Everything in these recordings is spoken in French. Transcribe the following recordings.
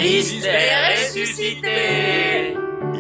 Christ est ressuscité.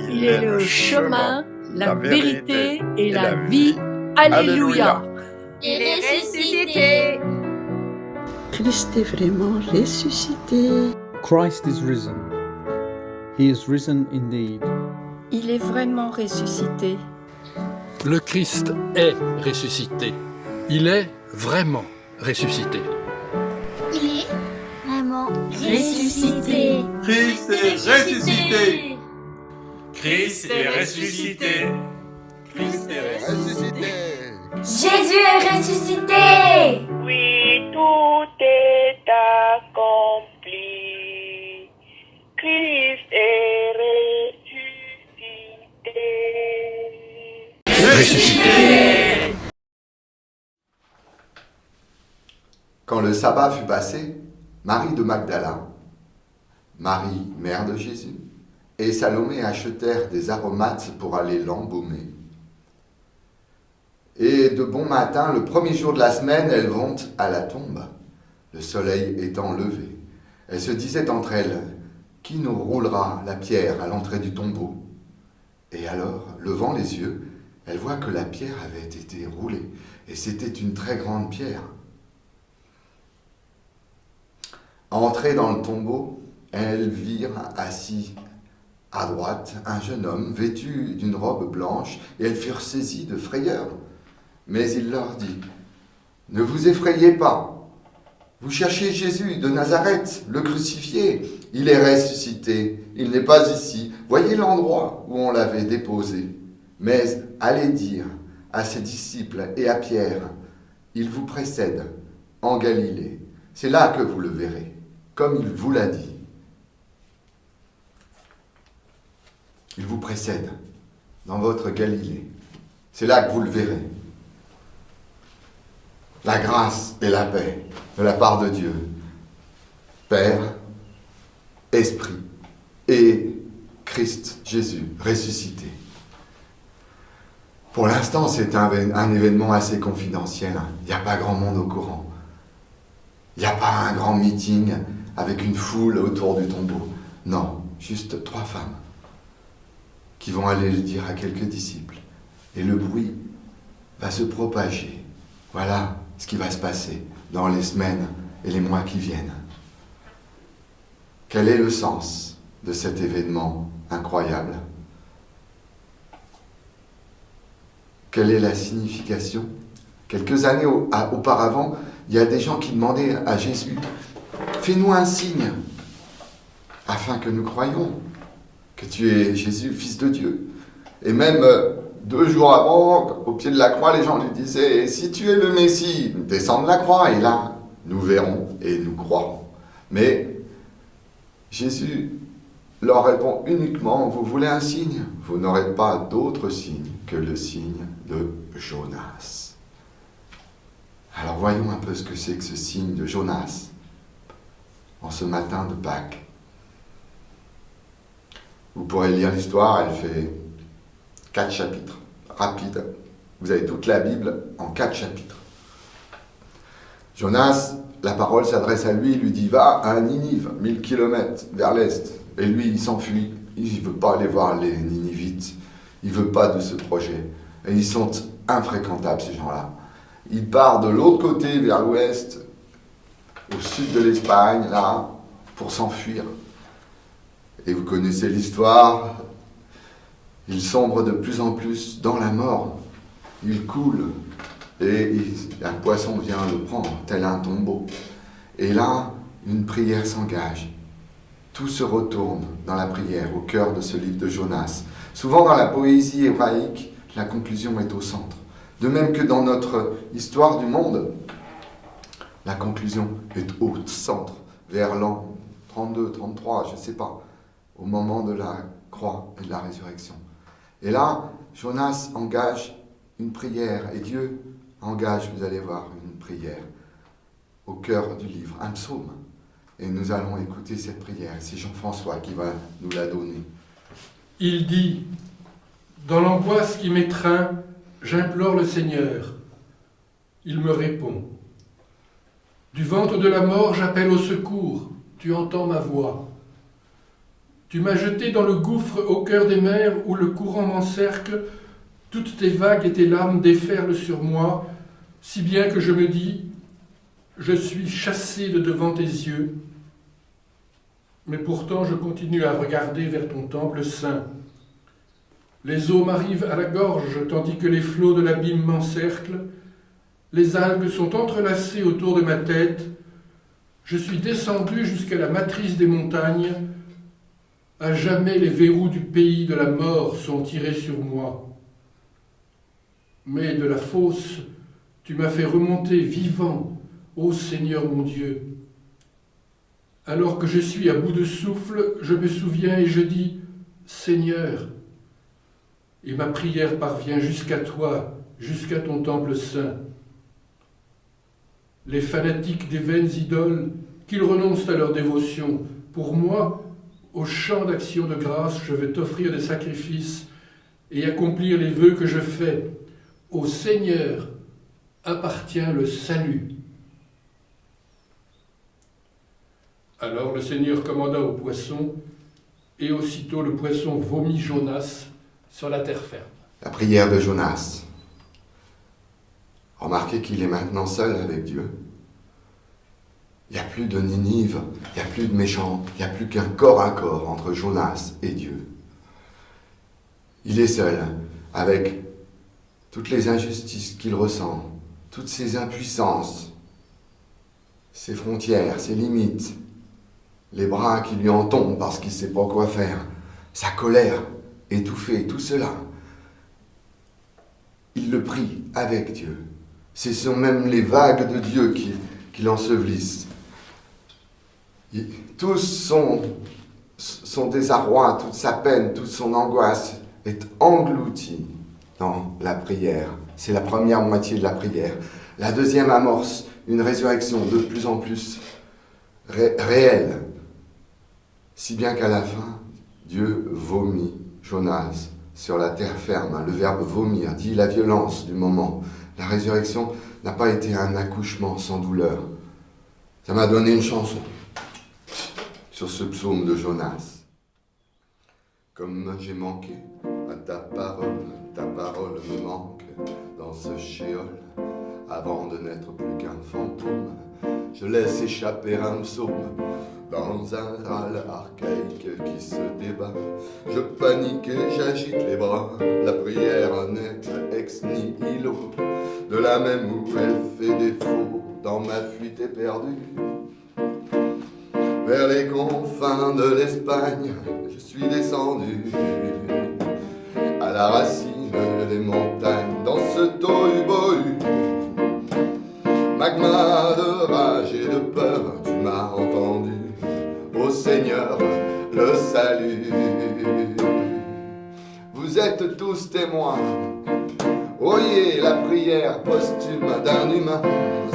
Il est le chemin, la vérité et la vie. Alléluia. Il est ressuscité. Christ est vraiment ressuscité. Christ is risen. He is risen indeed. Il est vraiment ressuscité. Le Christ est ressuscité. Il est vraiment ressuscité. Il est vraiment ressuscité. Christ est ressuscité. Christ est ressuscité. Christ est ressuscité. Jésus est ressuscité. Oui, tout est accompli. Christ est ressuscité. Ressuscité. Quand le sabbat fut passé, Marie de Magdala, Marie, mère de Jésus, et Salomé achetèrent des aromates pour aller l'embaumer. Et de bon matin, le premier jour de la semaine, elles vont à la tombe, le soleil étant levé. Elles se disaient entre elles, « Qui nous roulera la pierre à l'entrée du tombeau ?» Et alors, levant les yeux, elles voient que la pierre avait été roulée, et c'était une très grande pierre. Entrées dans le tombeau, elles virent assis à droite un jeune homme vêtu d'une robe blanche, et elles furent saisies de frayeur. Mais il leur dit, « Ne vous effrayez pas, vous cherchez Jésus de Nazareth, le crucifié. Il est ressuscité, il n'est pas ici. Voyez l'endroit où on l'avait déposé. Mais allez dire à ses disciples et à Pierre, il vous précède en Galilée. C'est là que vous le verrez, comme il vous l'a dit. » Il vous précède dans votre Galilée. C'est là que vous le verrez. La grâce et la paix de la part de Dieu, Père, Esprit et Christ Jésus ressuscité. Pour l'instant, c'est un événement assez confidentiel. Il n'y a pas grand monde au courant. Il n'y a pas un grand meeting avec une foule autour du tombeau. Non, juste 3 femmes qui vont aller le dire à quelques disciples. Et le bruit va se propager. Voilà ce qui va se passer dans les semaines et les mois qui viennent. Quel est le sens de cet événement incroyable? Quelle est la signification? Quelques années auparavant, il y a des gens qui demandaient à Jésus, « Fais-nous un signe, afin que nous croyions que tu es Jésus, Fils de Dieu. » Et même 2 jours avant, au pied de la croix, les gens lui disaient, « Si tu es le Messie, descends de la croix, et là, nous verrons et nous croirons. » Mais Jésus leur répond uniquement, « Vous voulez un signe? Vous n'aurez pas d'autre signe que le signe de Jonas. » Alors voyons un peu ce que c'est que ce signe de Jonas en ce matin de Pâques. Vous pourrez lire l'histoire, elle fait 4 chapitres, rapide. Vous avez toute la Bible en 4 chapitres. Jonas, la parole s'adresse à lui, il lui dit, va à Ninive, 1000 km vers l'est. Et lui, il s'enfuit, il ne veut pas aller voir les Ninivites, il ne veut pas de ce projet. Et ils sont infréquentables, ces gens-là. Il part de l'autre côté, vers l'ouest, au sud de l'Espagne, là, pour s'enfuir. Et vous connaissez l'histoire, il sombre de plus en plus dans la mort. Il coule, et un poisson vient le prendre, tel un tombeau. Et là, une prière s'engage. Tout se retourne dans la prière, au cœur de ce livre de Jonas. Souvent dans la poésie hébraïque, la conclusion est au centre. De même que dans notre histoire du monde, la conclusion est au centre, vers l'an 32, 33, je ne sais pas, au moment de la croix et de la résurrection. Et là, Jonas engage une prière, et Dieu engage, vous allez voir, une prière au cœur du livre, un psaume. Et nous allons écouter cette prière. C'est Jean-François qui va nous la donner. Il dit, dans l'angoisse qui m'étreint, j'implore le Seigneur. Il me répond. Du ventre de la mort, j'appelle au secours. Tu entends ma voix. Tu m'as jeté dans le gouffre au cœur des mers où le courant m'encercle, toutes tes vagues et tes larmes déferlent sur moi, si bien que je me dis, je suis chassé de devant tes yeux. Mais pourtant je continue à regarder vers ton temple saint. Les eaux m'arrivent à la gorge tandis que les flots de l'abîme m'encerclent. Les algues sont entrelacées autour de ma tête. Je suis descendu jusqu'à la matrice des montagnes. À jamais les verrous du pays de la mort sont tirés sur moi. Mais de la fosse, tu m'as fait remonter vivant, ô Seigneur mon Dieu. Alors que je suis à bout de souffle, je me souviens et je dis, Seigneur, et ma prière parvient jusqu'à toi, jusqu'à ton temple saint. Les fanatiques des vaines idoles, qu'ils renoncent à leur dévotion. Pour moi, au chant d'action de grâce, je vais t'offrir des sacrifices et accomplir les vœux que je fais. Au Seigneur appartient le salut. Alors le Seigneur commanda au poisson, et aussitôt le poisson vomit Jonas sur la terre ferme. La prière de Jonas. Remarquez qu'il est maintenant seul avec Dieu. Il n'y a plus de Ninive, il n'y a plus de méchants, il n'y a plus qu'un corps à corps entre Jonas et Dieu. Il est seul avec toutes les injustices qu'il ressent, toutes ses impuissances, ses frontières, ses limites, les bras qui lui en tombent parce qu'il ne sait pas quoi faire, sa colère étouffée, tout cela. Il le prie avec Dieu. Ce sont même les vagues de Dieu qui l'ensevelissent. Tout son désarroi, toute sa peine, toute son angoisse est englouti dans la prière. C'est la première moitié de la prière. La deuxième amorce une résurrection de plus en plus réelle. Si bien qu'à la fin, Dieu vomit Jonas sur la terre ferme. Le verbe vomir dit la violence du moment. La résurrection n'a pas été un accouchement sans douleur. Ça m'a donné une chanson sur ce psaume de Jonas. Comme j'ai manqué à ta parole me manque dans ce shéol. Avant de n'être plus qu'un fantôme, je laisse échapper un psaume dans un râle archaïque qui se débat. Je panique et j'agite les bras, la prière nette ex nihilo, de la même où elle fait défaut dans ma fuite éperdue. Vers les confins de l'Espagne, je suis descendu à la racine des montagnes, dans ce tohu-bohu. Magma de rage et de peur, tu m'as entendu, ô Seigneur, le salut. Vous êtes tous témoins, oyez la prière posthume d'un humain,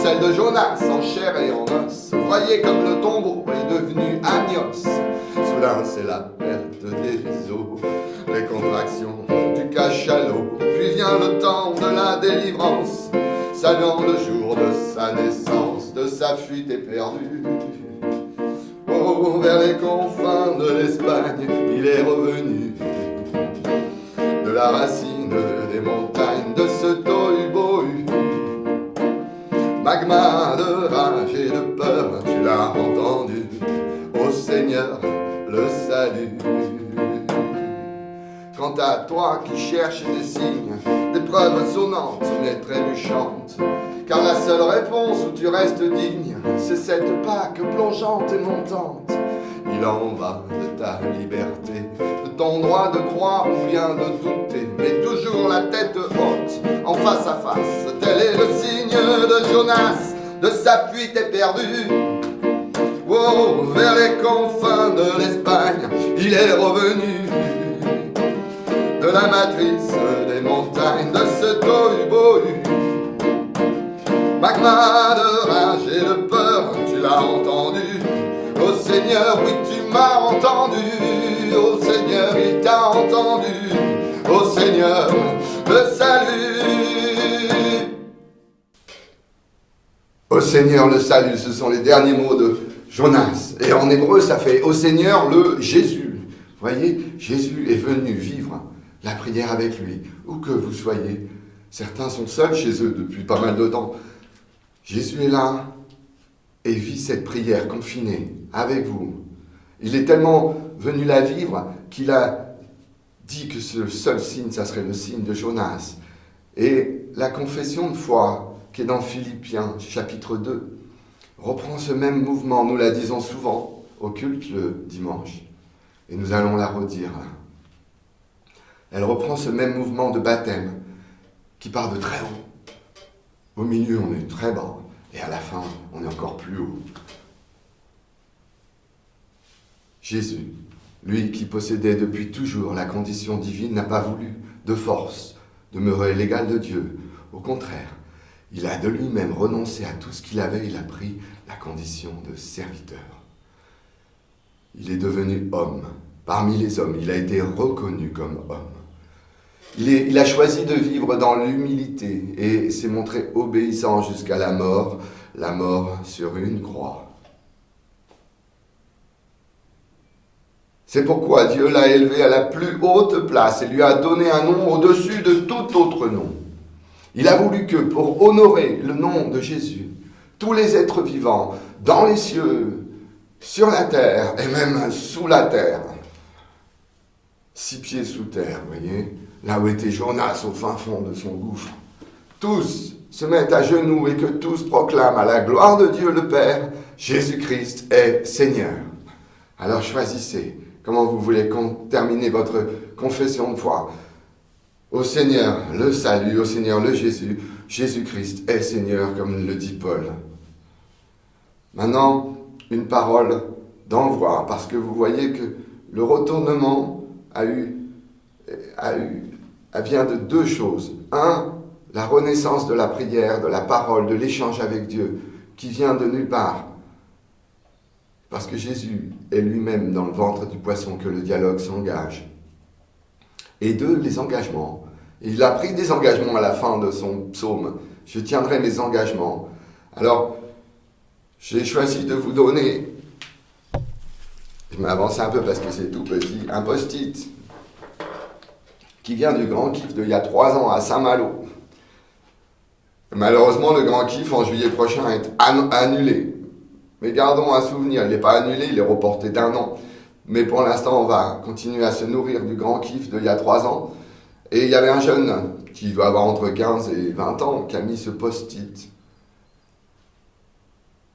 celle de Jonas en chair et en os. Voyez comme le tombeau est devenu agnos. Soudain c'est la perte des eaux, les contractions du cachalot. Puis vient le temps de la délivrance, saluant le jour de sa naissance, de sa fuite éperdue. Oh, vers les confins de l'Espagne, il est revenu, de la racine des montagnes, de ce tohu-bohu. Magma de rage et de peur, tu l'as entendu, ô Seigneur, le salut. Quant à toi qui cherches des signes, des preuves sonnantes mais trébuchantes, car la seule réponse où tu restes digne, c'est cette Pâque plongeante et montante. Il en va de ta liberté, de ton droit de croire ou bien de douter, mais toujours la tête haute, en face à face. Tel est le signe de Jonas, de sa fuite éperdue. Oh, vers les confins de l'Espagne, il est revenu, de la matrice des montagnes, de ce tohu-bohu. Magma de rage et de peur, tu l'as entendu, ô Seigneur, oui tu m'as entendu, ô Seigneur, il t'a entendu, ô Seigneur, le salut. Ô Seigneur, le salut, ce sont les derniers mots de Jonas. Et en hébreu, ça fait ô Seigneur, le Jésus. Voyez, Jésus est venu vivre la prière avec lui, où que vous soyez. Certains sont seuls chez eux depuis pas mal de temps. Jésus est là et vit cette prière confinée avec vous. Il est tellement venu la vivre qu'il a dit que ce seul signe, ça serait le signe de Jonas. Et la confession de foi qui est dans Philippiens chapitre 2 reprend ce même mouvement. Nous la disons souvent au culte le dimanche. Et nous allons la redire là. Elle reprend ce même mouvement de baptême qui part de très haut. Au milieu, on est très bas. Et à la fin, on est encore plus haut. Jésus, lui qui possédait depuis toujours la condition divine, n'a pas voulu, de force, demeurer l'égal de Dieu. Au contraire, il a de lui-même renoncé à tout ce qu'il avait. Il a pris la condition de serviteur. Il est devenu homme. Parmi les hommes, il a été reconnu comme homme. Il a choisi de vivre dans l'humilité et s'est montré obéissant jusqu'à la mort sur une croix. C'est pourquoi Dieu l'a élevé à la plus haute place et lui a donné un nom au-dessus de tout autre nom. Il a voulu que, pour honorer le nom de Jésus, tous les êtres vivants, dans les cieux, sur la terre et même sous la terre, 6 pieds sous terre, vous voyez, là où était Jonas au fin fond de son gouffre, tous se mettent à genoux et que tous proclament à la gloire de Dieu le Père, Jésus-Christ est Seigneur. Alors choisissez comment vous voulez terminer votre confession de foi. Au Seigneur le salut, au Seigneur le Jésus, Jésus-Christ est Seigneur, comme le dit Paul. Maintenant, une parole d'envoi, parce que vous voyez que le retournement vient de 2 choses. 1, la renaissance de la prière, de la parole, de l'échange avec Dieu, qui vient de nulle part. Parce que Jésus est lui-même dans le ventre du poisson que le dialogue s'engage. Et 2, les engagements. Il a pris des engagements à la fin de son psaume. Je tiendrai mes engagements. Alors, j'ai choisi de vous donner, je m'avance un peu parce que c'est tout petit, un post-it qui vient du Grand Kiff d'il y a 3 ans à Saint-Malo. Malheureusement, le Grand Kiff en juillet prochain est annulé. Mais gardons un souvenir, il n'est pas annulé, il est reporté d'1 an. Mais pour l'instant, on va continuer à se nourrir du Grand Kiff d'il y a 3 ans. Et il y avait un jeune qui doit avoir entre 15 et 20 ans qui a mis ce post-it.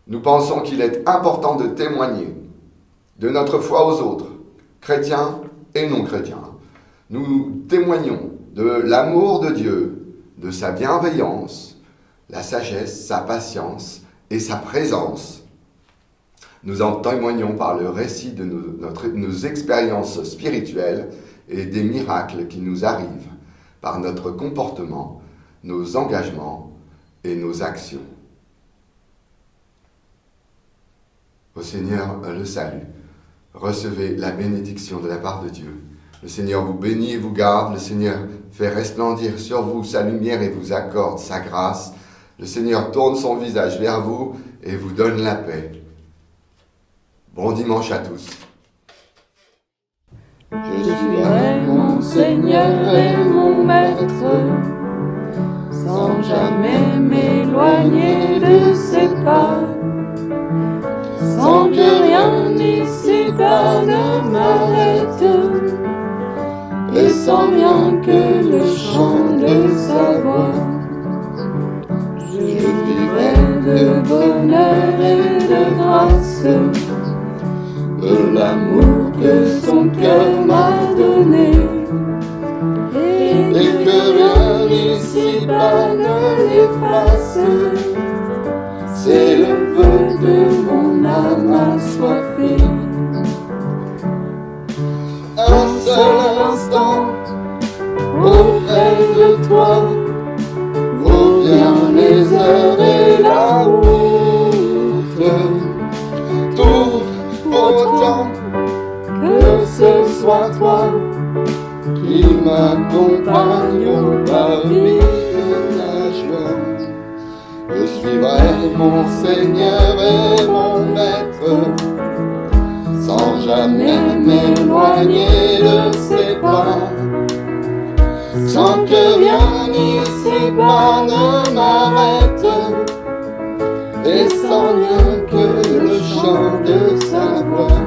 Nous pensons qu'il est important de témoigner de notre foi aux autres, chrétiens et non chrétiens. Nous témoignons de l'amour de Dieu, de sa bienveillance, la sagesse, sa patience et sa présence. Nous en témoignons par le récit de nos expériences spirituelles et des miracles qui nous arrivent par notre comportement, nos engagements et nos actions. Au Seigneur le salut. Recevez la bénédiction de la part de Dieu. Le Seigneur vous bénit et vous garde. Le Seigneur fait resplendir sur vous sa lumière et vous accorde sa grâce. Le Seigneur tourne son visage vers vous et vous donne la paix. Bon dimanche à tous. Je suis mon Seigneur et mon Maître, sans jamais m'éloigner de ses pas, sans que rien ici-bas ne m'arrête, et sans rien que le chant de sa voix. Je vivrai de bonheur et de grâce, de l'amour que son cœur m'a donné, et que rien ici-bas ne l'efface. C'est le vœu de mon âme assoiffée. Un seul instant auprès de toi, vaut bien les heures et la route. Tout autant que ce soit toi qui m'accompagne au pavé de la joie. Je suivrai mon Seigneur et mon Maître, sans jamais m'éloigner ne m'arrête, et sans rien que le chant de sa voix,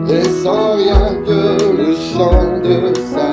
et sans rien que le chant de sa